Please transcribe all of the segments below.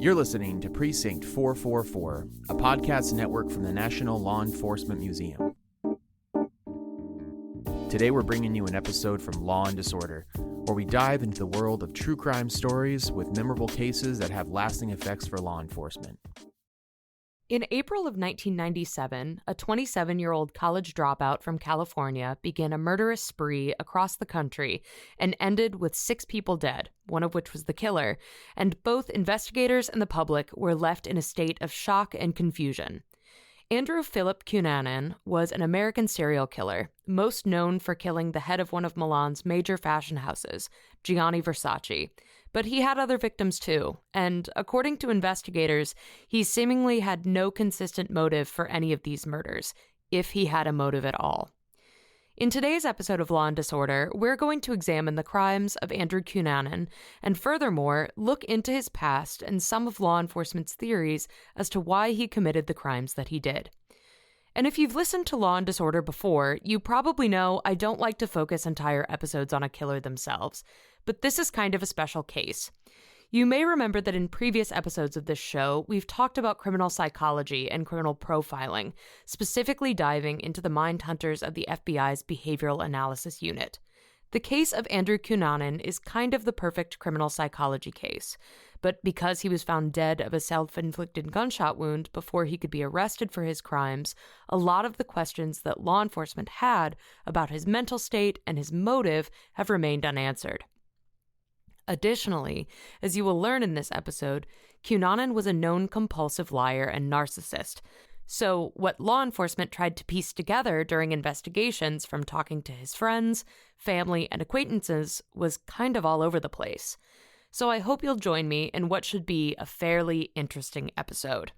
You're listening to Precinct 444, a podcast network from the National Law Enforcement Museum. Today we're bringing you an episode from Law and Disorder, where we dive into the world of true crime stories with memorable cases that have lasting effects for law enforcement. In April of 1997, a 27-year-old college dropout from California began a murderous spree across the country and ended with 6 people dead, one of which was the killer, and both investigators and the public were left in a state of shock and confusion. Andrew Phillip Cunanan was an American serial killer, most known for killing the head of one of Milan's major fashion houses, Gianni Versace. But he had other victims too, and according to investigators, he seemingly had no consistent motive for any of these murders, if he had a motive at all. In today's episode of Law and Disorder, we're going to examine the crimes of Andrew Cunanan, and furthermore, look into his past and some of law enforcement's theories as to why he committed the crimes that he did. And if you've listened to Law and Disorder before, you probably know I don't like to focus entire episodes on a killer themselves, but this is kind of a special case. You may remember that in previous episodes of this show, we've talked about criminal psychology and criminal profiling, specifically diving into the mind hunters of the FBI's Behavioral Analysis Unit. The case of Andrew Cunanan is kind of the perfect criminal psychology case, but because he was found dead of a self-inflicted gunshot wound before he could be arrested for his crimes, a lot of the questions that law enforcement had about his mental state and his motive have remained unanswered. Additionally, as you will learn in this episode, Cunanan was a known compulsive liar and narcissist. So what law enforcement tried to piece together during investigations from talking to his friends, family, and acquaintances was kind of all over the place. So I hope you'll join me in what should be a fairly interesting episode.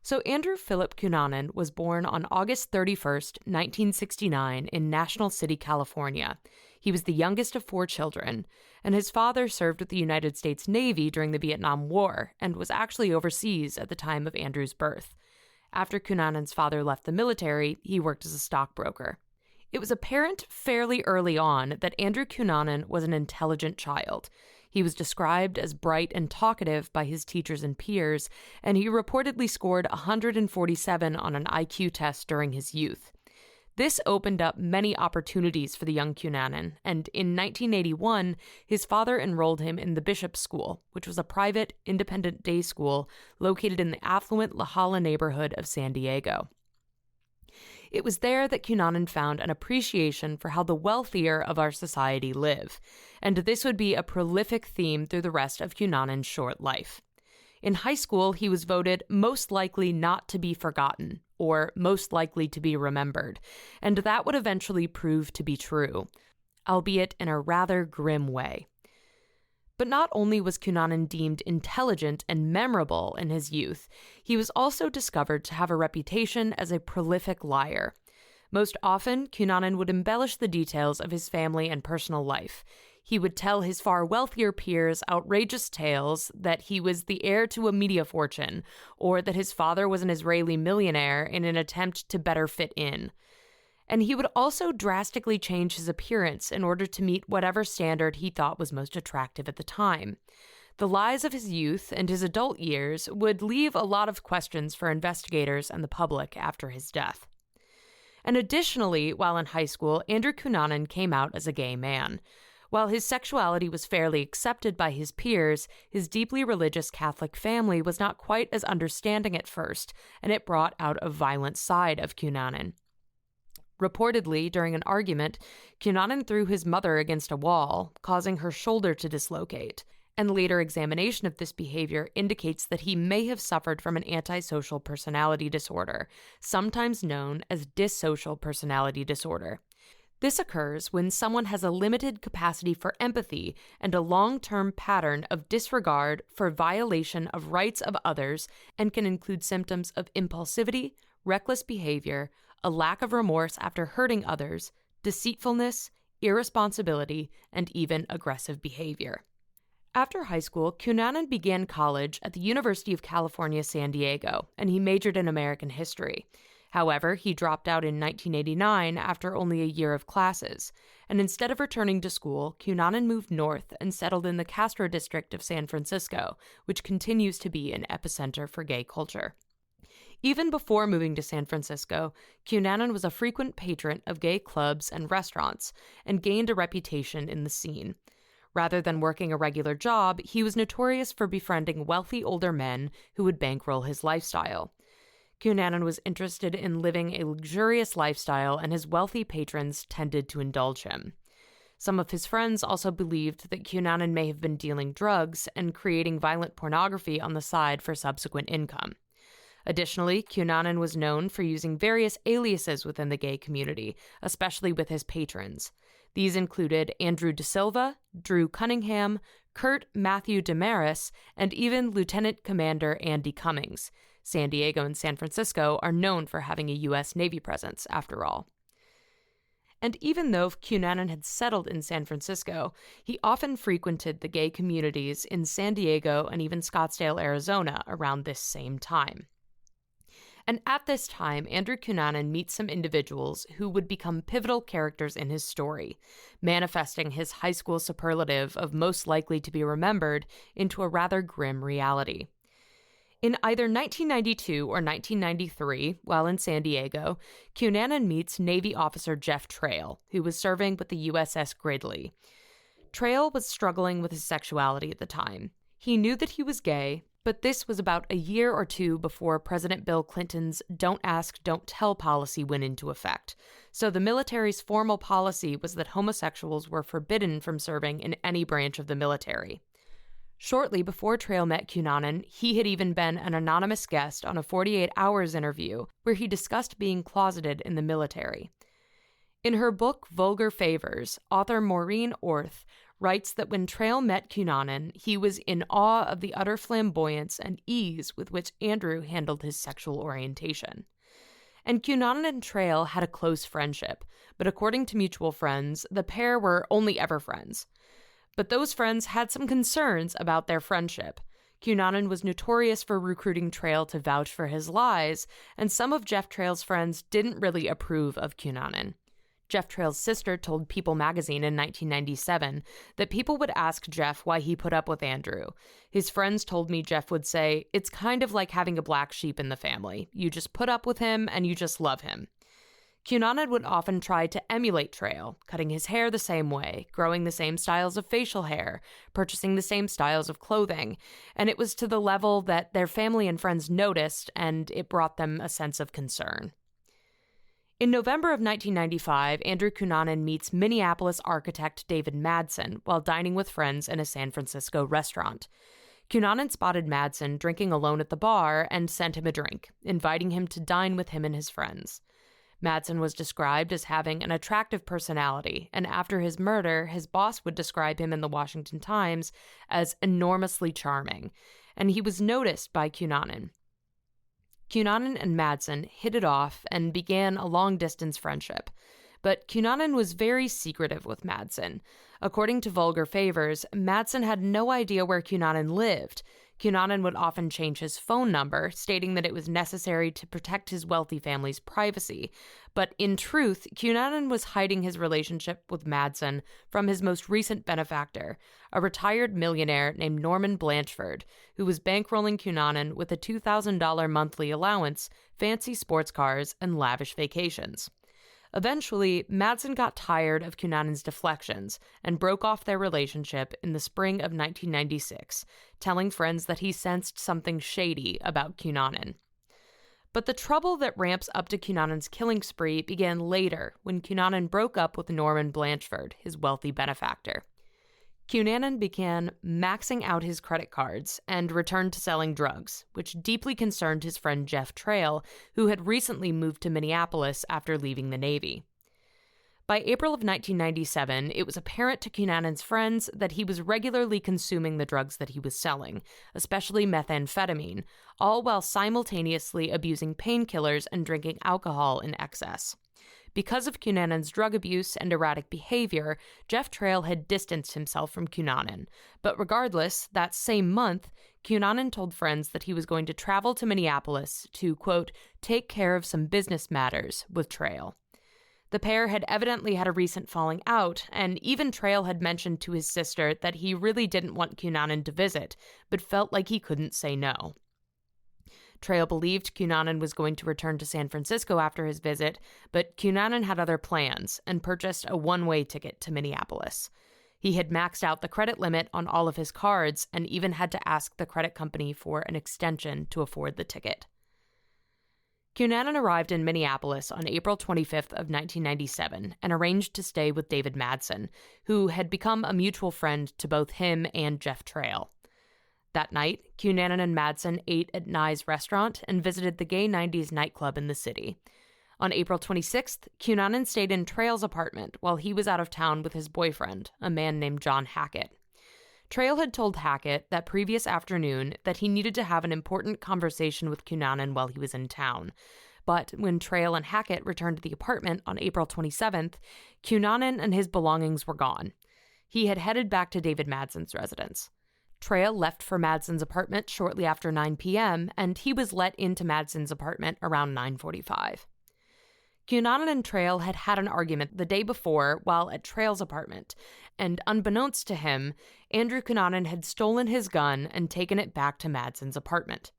So Andrew Phillip Cunanan was born on August 31st, 1969 in National City, California. He was the youngest of 4 children, and his father served with the United States Navy during the Vietnam War and was actually overseas at the time of Andrew's birth. After Cunanan's father left the military, he worked as a stockbroker. It was apparent fairly early on that Andrew Cunanan was an intelligent child. He was described as bright and talkative by his teachers and peers, and he reportedly scored 147 on an IQ test during his youth. This opened up many opportunities for the young Cunanan, and in 1981, his father enrolled him in the Bishop's School, which was a private, independent day school located in the affluent La Jolla neighborhood of San Diego. It was there that Cunanan found an appreciation for how the wealthier of our society live, and this would be a prolific theme through the rest of Cunanan's short life. In high school, he was voted most likely not to be forgotten, or most likely to be remembered, and that would eventually prove to be true, albeit in a rather grim way. But not only was Cunanan deemed intelligent and memorable in his youth, he was also discovered to have a reputation as a prolific liar. Most often, Cunanan would embellish the details of his family and personal life. He would tell his far wealthier peers outrageous tales that he was the heir to a media fortune, or that his father was an Israeli millionaire in an attempt to better fit in. And he would also drastically change his appearance in order to meet whatever standard he thought was most attractive at the time. The lies of his youth and his adult years would leave a lot of questions for investigators and the public after his death. And additionally, while in high school, Andrew Cunanan came out as a gay man. While his sexuality was fairly accepted by his peers, his deeply religious Catholic family was not quite as understanding at first, and it brought out a violent side of Cunanan. Reportedly, during an argument, Cunanan threw his mother against a wall, causing her shoulder to dislocate, and later examination of this behavior indicates that he may have suffered from an antisocial personality disorder, sometimes known as dissocial personality disorder. This occurs when someone has a limited capacity for empathy and a long-term pattern of disregard for violation of rights of others, and can include symptoms of impulsivity, reckless behavior, a lack of remorse after hurting others, deceitfulness, irresponsibility, and even aggressive behavior. After high school, Cunanan began college at the University of California, San Diego, and he majored in American history. However, he dropped out in 1989 after only a year of classes, and instead of returning to school, Cunanan moved north and settled in the Castro district of San Francisco, which continues to be an epicenter for gay culture. Even before moving to San Francisco, Cunanan was a frequent patron of gay clubs and restaurants and gained a reputation in the scene. Rather than working a regular job, he was notorious for befriending wealthy older men who would bankroll his lifestyle. Cunanan was interested in living a luxurious lifestyle, and his wealthy patrons tended to indulge him. Some of his friends also believed that Cunanan may have been dealing drugs and creating violent pornography on the side for subsequent income. Additionally, Cunanan was known for using various aliases within the gay community, especially with his patrons. These included Andrew De Silva, Drew Cunningham, Kurt Matthew Damaris, and even Lieutenant Commander Andy Cummings. San Diego and San Francisco are known for having a U.S. Navy presence, after all. And even though Cunanan had settled in San Francisco, he often frequented the gay communities in San Diego and even Scottsdale, Arizona, around this same time. And at this time, Andrew Cunanan meets some individuals who would become pivotal characters in his story, manifesting his high school superlative of most likely to be remembered into a rather grim reality. In either 1992 or 1993, while in San Diego, Cunanan meets Navy officer Jeff Trail, who was serving with the USS Gridley. Trail was struggling with his sexuality at the time. He knew that he was gay, but this was about a year or two before President Bill Clinton's Don't Ask, Don't Tell policy went into effect. So the military's formal policy was that homosexuals were forbidden from serving in any branch of the military. Shortly before Trail met Cunanan, he had even been an anonymous guest on a 48 Hours interview where he discussed being closeted in the military. In her book Vulgar Favors, author Maureen Orth writes that when Trail met Cunanan, he was in awe of the utter flamboyance and ease with which Andrew handled his sexual orientation. And Cunanan and Trail had a close friendship, but according to mutual friends, the pair were only ever friends. But those friends had some concerns about their friendship. Cunanan was notorious for recruiting Trail to vouch for his lies, and some of Jeff Trail's friends didn't really approve of Cunanan. Jeff Trail's sister told People magazine in 1997 that people would ask Jeff why he put up with Andrew. His friends told me Jeff would say, "It's kind of like having a black sheep in the family. You just put up with him and you just love him." Cunanan would often try to emulate Trail, cutting his hair the same way, growing the same styles of facial hair, purchasing the same styles of clothing, and it was to the level that their family and friends noticed, and it brought them a sense of concern. In November of 1995, Andrew Cunanan meets Minneapolis architect David Madsen while dining with friends in a San Francisco restaurant. Cunanan spotted Madsen drinking alone at the bar and sent him a drink, inviting him to dine with him and his friends. Madsen was described as having an attractive personality, and after his murder, his boss would describe him in the Washington Times as enormously charming, and he was noticed by Cunanan. Cunanan and Madsen hit it off and began a long-distance friendship. But Cunanan was very secretive with Madsen. According to Vulgar Favors, Madsen had no idea where Cunanan lived. Cunanan would often change his phone number, stating that it was necessary to protect his wealthy family's privacy. But in truth, Cunanan was hiding his relationship with Madsen from his most recent benefactor, a retired millionaire named Norman Blanchford, who was bankrolling Cunanan with a $2,000 monthly allowance, fancy sports cars, and lavish vacations. Eventually, Madsen got tired of Cunanan's deflections and broke off their relationship in the spring of 1996, telling friends that he sensed something shady about Cunanan. But the trouble that ramps up to Cunanan's killing spree began later when Cunanan broke up with Norman Blanchford, his wealthy benefactor. Cunanan began maxing out his credit cards and returned to selling drugs, which deeply concerned his friend Jeff Trail, who had recently moved to Minneapolis after leaving the Navy. By April of 1997, it was apparent to Cunanan's friends that he was regularly consuming the drugs that he was selling, especially methamphetamine, all while simultaneously abusing painkillers and drinking alcohol in excess. Because of Cunanan's drug abuse and erratic behavior, Jeff Trail had distanced himself from Cunanan. But regardless, that same month, Cunanan told friends that he was going to travel to Minneapolis to, quote, take care of some business matters with Trail. The pair had evidently had a recent falling out, and even Trail had mentioned to his sister that he really didn't want Cunanan to visit, but felt like he couldn't say no. Trail believed Cunanan was going to return to San Francisco after his visit, but Cunanan had other plans and purchased a one-way ticket to Minneapolis. He had maxed out the credit limit on all of his cards and even had to ask the credit company for an extension to afford the ticket. Cunanan arrived in Minneapolis on April 25th of 1997 and arranged to stay with David Madsen, who had become a mutual friend to both him and Jeff Trail. That night, Cunanan and Madsen ate at Nye's restaurant and visited the Gay 90s nightclub in the city. On April 26th, Cunanan stayed in Trail's apartment while he was out of town with his boyfriend, a man named John Hackett. Trail had told Hackett that previous afternoon that he needed to have an important conversation with Cunanan while he was in town. But when Trail and Hackett returned to the apartment on April 27th, Cunanan and his belongings were gone. He had headed back to David Madsen's residence. Trail left for Madsen's apartment shortly after 9 p.m., and he was let into Madsen's apartment around 9:45. Cunanan and Trail had had an argument the day before while at Trail's apartment, and unbeknownst to him, Andrew Cunanan had stolen his gun and taken it back to Madsen's apartment.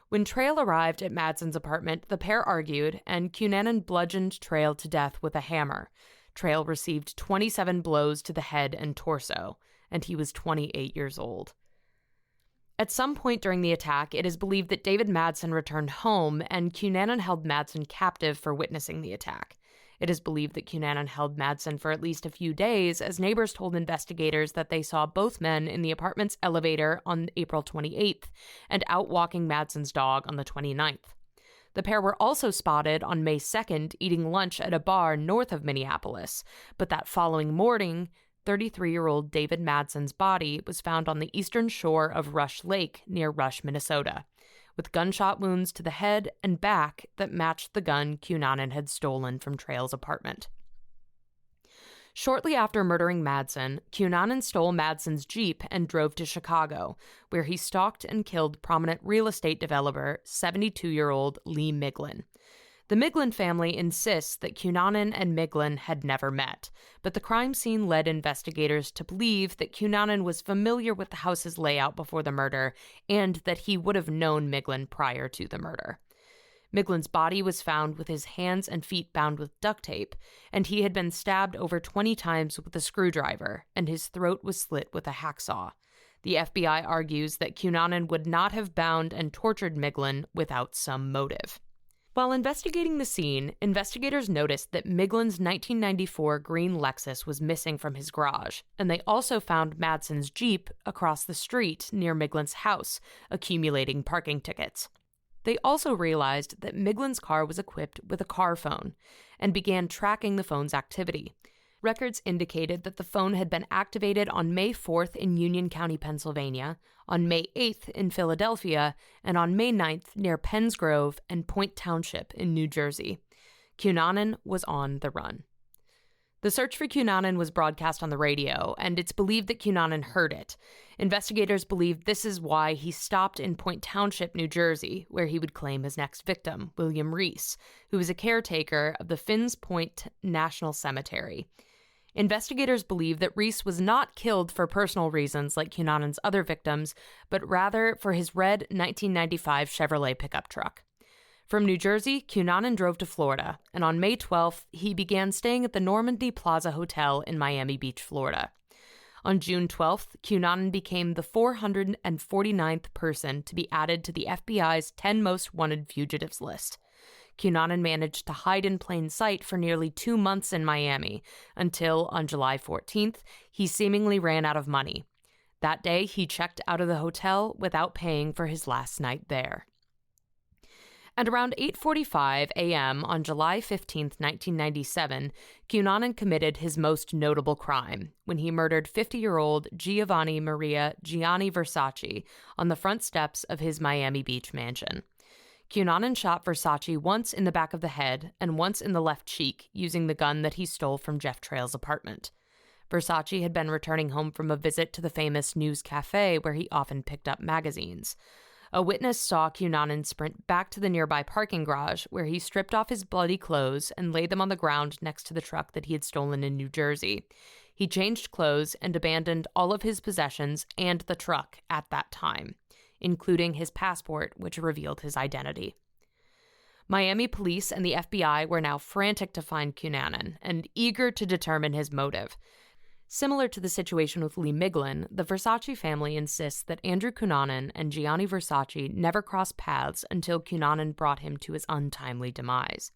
When Trail arrived at Madsen's apartment, the pair argued, and Cunanan bludgeoned Trail to death with a hammer. Trail received 27 blows to the head and torso, and he was 28 years old. At some point during the attack, it is believed that David Madsen returned home, and Cunanan held Madsen captive for witnessing the attack. It is believed that Cunanan held Madsen for at least a few days, as neighbors told investigators that they saw both men in the apartment's elevator on April 28th and out walking Madsen's dog on the 29th. The pair were also spotted on May 2nd eating lunch at a bar north of Minneapolis, but that following morning, 33-year-old David Madsen's body was found on the eastern shore of Rush Lake near Rush, Minnesota, with gunshot wounds to the head and back that matched the gun Cunanan had stolen from Trail's apartment. Shortly after murdering Madsen, Cunanan stole Madsen's Jeep and drove to Chicago, where he stalked and killed prominent real estate developer, 72-year-old Lee Miglin. The Miglin family insists that Cunanan and Miglin had never met, but the crime scene led investigators to believe that Cunanan was familiar with the house's layout before the murder and that he would have known Miglin prior to the murder. Miglin's body was found with his hands and feet bound with duct tape, and he had been stabbed over 20 times with a screwdriver, and his throat was slit with a hacksaw. The FBI argues that Cunanan would not have bound and tortured Miglin without some motive. While investigating the scene, investigators noticed that Miglin's 1994 green Lexus was missing from his garage, and they also found Madsen's Jeep across the street near Miglin's house, accumulating parking tickets. They also realized that Miglin's car was equipped with a car phone, and began tracking the phone's activity. Records indicated that the phone had been activated on May 4th in Union County, Pennsylvania, on May 8th in Philadelphia, and on May 9th near Penns Grove and Point Township in New Jersey. Cunanan was on the run. The search for Cunanan was broadcast on the radio, and it's believed that Cunanan heard it. Investigators believe this is why he stopped in Point Township, New Jersey, where he would claim his next victim, William Reese, who was a caretaker of the Finns Point National Cemetery. Investigators believe that Reese was not killed for personal reasons like Cunanan's other victims, but rather for his red 1995 Chevrolet pickup truck. From New Jersey, Cunanan drove to Florida, and on May 12th, he began staying at the Normandy Plaza Hotel in Miami Beach, Florida. On June 12th, Cunanan became the 449th person to be added to the FBI's 10 most wanted fugitives list. Cunanan managed to hide in plain sight for nearly 2 months in Miami, until, on July 14th, he seemingly ran out of money. That day, he checked out of the hotel without paying for his last night there. At around 8:45 a.m. on July 15, 1997, Cunanan committed his most notable crime when he murdered 50-year-old Giovanni Maria Gianni Versace on the front steps of his Miami Beach mansion. Cunanan shot Versace once in the back of the head and once in the left cheek using the gun that he stole from Jeff Trail's apartment. Versace had been returning home from a visit to the famous News Cafe where he often picked up magazines. A witness saw Cunanan sprint back to the nearby parking garage where he stripped off his bloody clothes and laid them on the ground next to the truck that he had stolen in New Jersey. He changed clothes and abandoned all of his possessions and the truck at that time, including his passport, which revealed his identity. Miami police and the FBI were now frantic to find Cunanan and eager to determine his motive. Similar to the situation with Lee Miglin, the Versace family insists that Andrew Cunanan and Gianni Versace never crossed paths until Cunanan brought him to his untimely demise.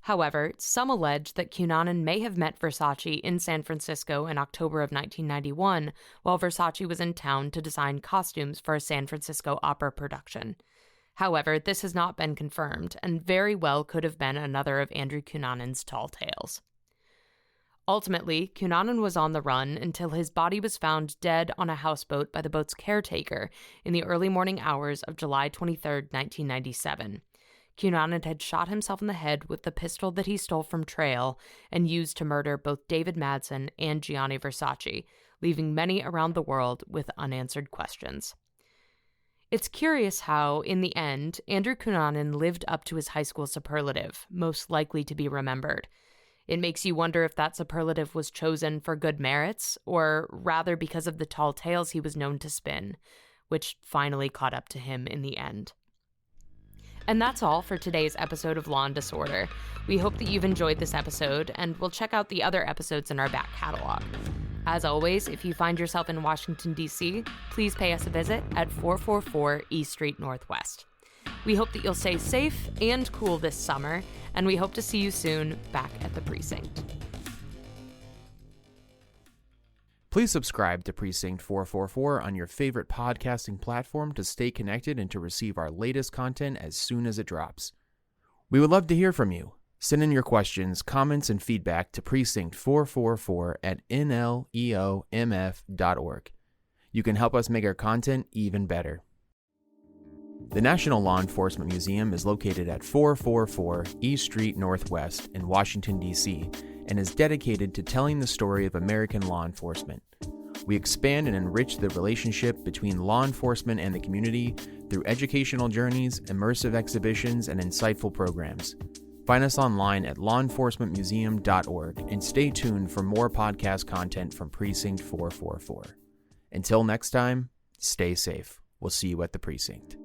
However, some allege that Cunanan may have met Versace in San Francisco in October of 1991 while Versace was in town to design costumes for a San Francisco opera production. However, this has not been confirmed and very well could have been another of Andrew Cunanan's tall tales. Ultimately, Cunanan was on the run until his body was found dead on a houseboat by the boat's caretaker in the early morning hours of July 23, 1997. Cunanan had shot himself in the head with the pistol that he stole from Trail and used to murder both David Madsen and Gianni Versace, leaving many around the world with unanswered questions. It's curious how, in the end, Andrew Cunanan lived up to his high school superlative, most likely to be remembered. It makes you wonder if that superlative was chosen for good merits, or rather because of the tall tales he was known to spin, which finally caught up to him in the end. And that's all for today's episode of Law and Disorder. We hope that you've enjoyed this episode, and we'll check out the other episodes in our back catalog. As always, if you find yourself in Washington, D.C., please pay us a visit at 444 East Street Northwest. We hope that you'll stay safe and cool this summer, and we hope to see you soon back at the precinct. Please subscribe to Precinct 444 on your favorite podcasting platform to stay connected and to receive our latest content as soon as it drops. We would love to hear from you. Send in your questions, comments, and feedback to precinct444@nleomf.org. You can help us make our content even better. The National Law Enforcement Museum is located at 444 East Street Northwest in Washington, D.C., and is dedicated to telling the story of American law enforcement. We expand and enrich the relationship between law enforcement and the community through educational journeys, immersive exhibitions, and insightful programs. Find us online at lawenforcementmuseum.org and stay tuned for more podcast content from Precinct 444. Until next time, stay safe. We'll see you at the precinct.